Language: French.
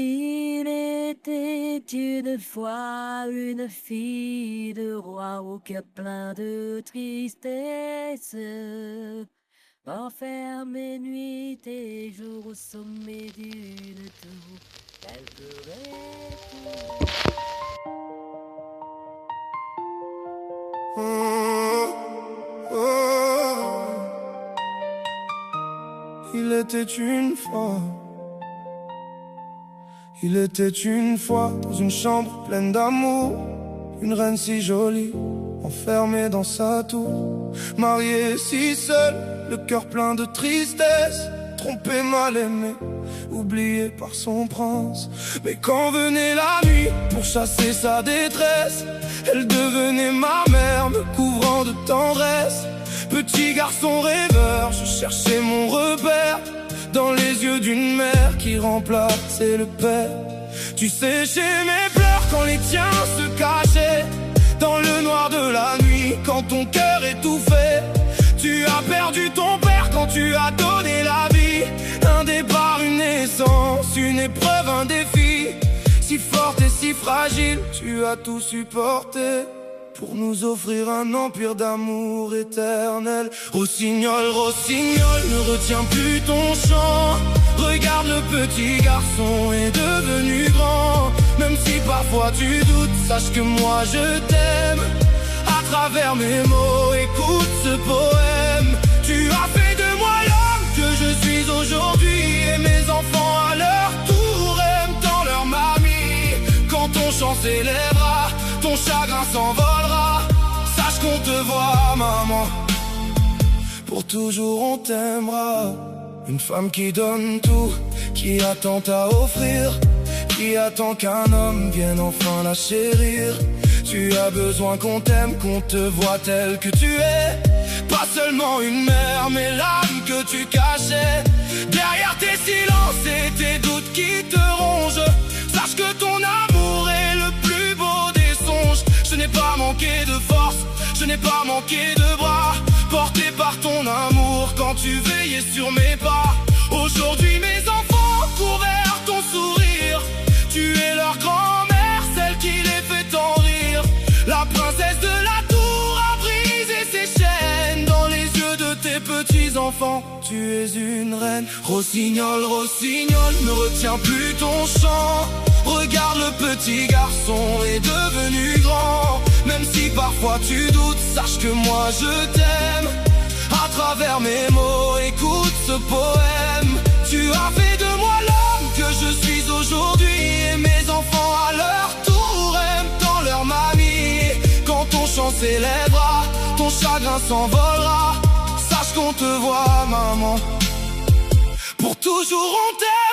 Il était une fois une fille de roi au cœur plein de tristesse, enfermée nuit et jour au sommet d'une tour. Elle pleurait Il était une fois. Il était une fois dans une chambre pleine d'amour, une reine si jolie, enfermée dans sa tour, mariée si seule, le cœur plein de tristesse, trompée, mal aimée, oubliée par son prince. Mais quand venait la nuit pour chasser sa détresse, elle devenait ma mère, me couvrant de tendresse. Petit garçon rêveur, je cherchais mon repère dans les yeux d'une mère qui remplaçait le père. Tu séchais mes pleurs quand les tiens se cachaient dans le noir de la nuit, quand ton cœur étouffait. Tu as perdu ton père quand tu as donné la vie. Un départ, une naissance, une épreuve, un défi. Si forte et si fragile, tu as tout supporté pour nous offrir un empire d'amour éternel. Rossignol, rossignol, ne retiens plus ton chant. Regarde, le petit garçon est devenu grand. Même si parfois tu doutes, sache que moi je t'aime. À travers mes mots, écoute ce poème. Tu as fait de moi l'homme que je suis aujourd'hui. Et mes enfants à leur tour aiment tant leur mamie. Quand ton chant s'élèvera, ton chagrin s'envolera. Sache qu'on te voit, maman. Pour toujours on t'aimera. Une femme qui donne tout, qui a tant à offrir, qui attend qu'un homme vienne enfin la chérir. Tu as besoin qu'on t'aime, qu'on te voit telle que tu es. Pas seulement une mère, mais l'âme que tu cachais derrière tes silences et tes doutes qui te rongent. Sache que ton amour est le plus beau des songes. Je n'ai pas manqué de force, je n'ai pas manqué de bras, porté par ton amour quand tu veillais sur mes pas. Aujourd'hui mes enfants courent vers ton sourire. Tu es leur grand-mère, celle qui les fait tant rire. La princesse de la tour a brisé ses chaînes. Dans les yeux de tes petits-enfants, tu es une reine. Rossignol, rossignol, ne retiens plus ton chant. Regarde, le petit garçon est devenu grand. Même si parfois tu doutes, sache que moi je t'aime. À travers mes mots, écoute ce poème. Tu as fait de moi l'homme que je suis aujourd'hui. Et mes enfants à leur tour aiment tant leur mamie. Quand ton chant s'élèvera, ton chagrin s'envolera. Sache qu'on te voit, maman. Pour toujours on t'aime.